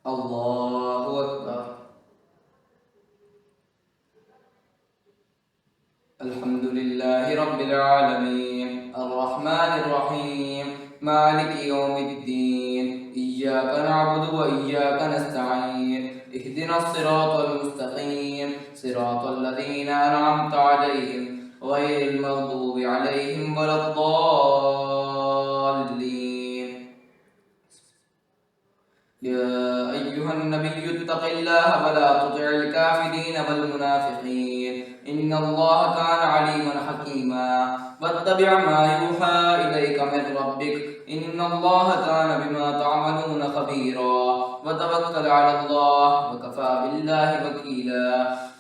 الله أكبر. الحمد لله رب العالمين الرحمن الرحيم مالك يوم الدين إياك نعبد وإياك نستعين اهدنا الصراط المستقيم صراط الذين أنعمت عليهم غير المغضوب عليهم ولا الضالين. يا أيها النبي اتق الله ولا تطع الكافرين والمنافقين إن الله كان عليما حكيما واتبع ما يوحى إليك من ربك إن الله كان بما تعملون خبيرا وتوكل على الله وكفى بالله وكيلا.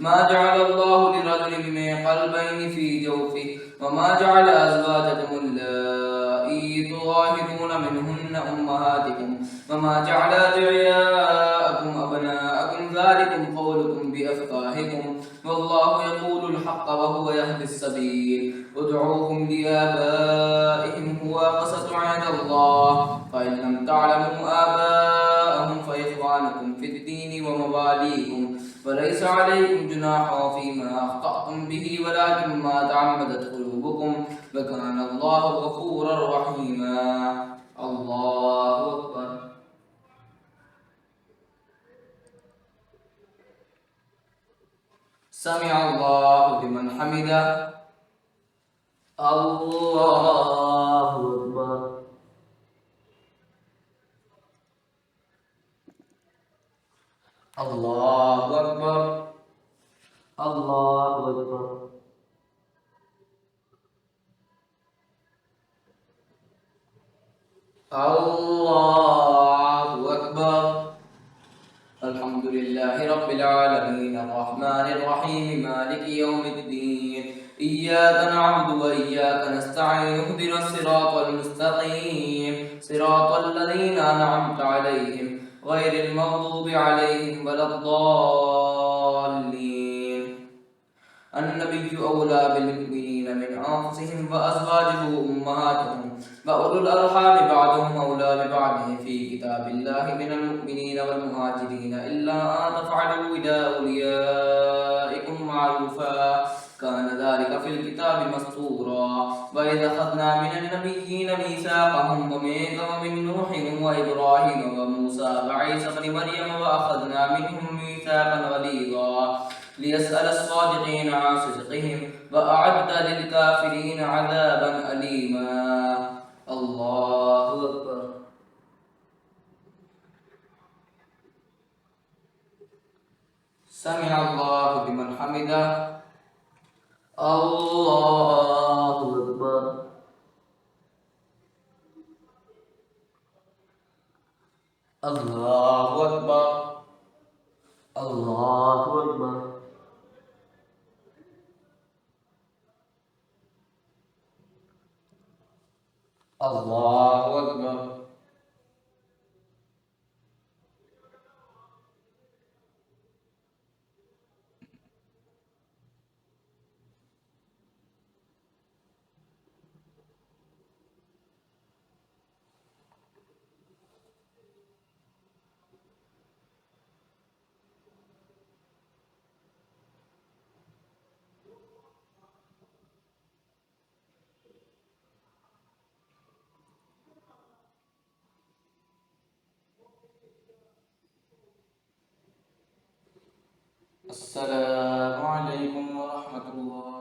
ما جعل الله لرجل من قلبين في جوفه وما جعل أزواجكم اللائي تظاهرون منهن أمهاتكم وما جعل أدعياءكم أبناءكم ذلكم قولكم بأفواهكم والله يقول الحق وهو يهدي السبيل ادعوهم لآبائهم هو أقسط عند الله فإن لم تعلموا آباءهم فإخوانكم في الدين ومواليكم وليس عليكم جناح فيما أخطأتم به ولكن ما تعمدت قلوبكم وكان الله غفورا رحيما. الله أكبر. سمع الله لمن حمده. الله أكبر. الله أكبر. الله أكبر. الله أكبر. الحمد لله رب العالمين الرحمن الرحيم مالك يوم الدين إياك نعبد وإياك نستعين اهدنا الصراط المستقيم صراط الذين أنعمت عليهم غير المغضوب عليهم ولا الضالين. النبي أولى بالمؤمنين من أنفسهم وأزواجه أمهاتهم وأولو الأرحام بعضهم أولى ببعض في كتاب الله من المؤمنين والمهاجرين إلا أن تفعلوا إلى أوليائكم معروفا كان ذلك في الكتاب مسطورا. وإذا أخذنا من النبيين ميثاقهم ومنك ومن نوح وإبراهيم وموسى وعيسى ابن مريم وأخذنا منهم ميثاقا غليظا ليسأل الصادقين عن صدقهم وأعد للكافرين عذابا أليما. الله أكبر. سمع الله لمن حمده. الله أكبر. الله أكبر. الله أكبر. الله أكبر. السلام عليكم ورحمة الله.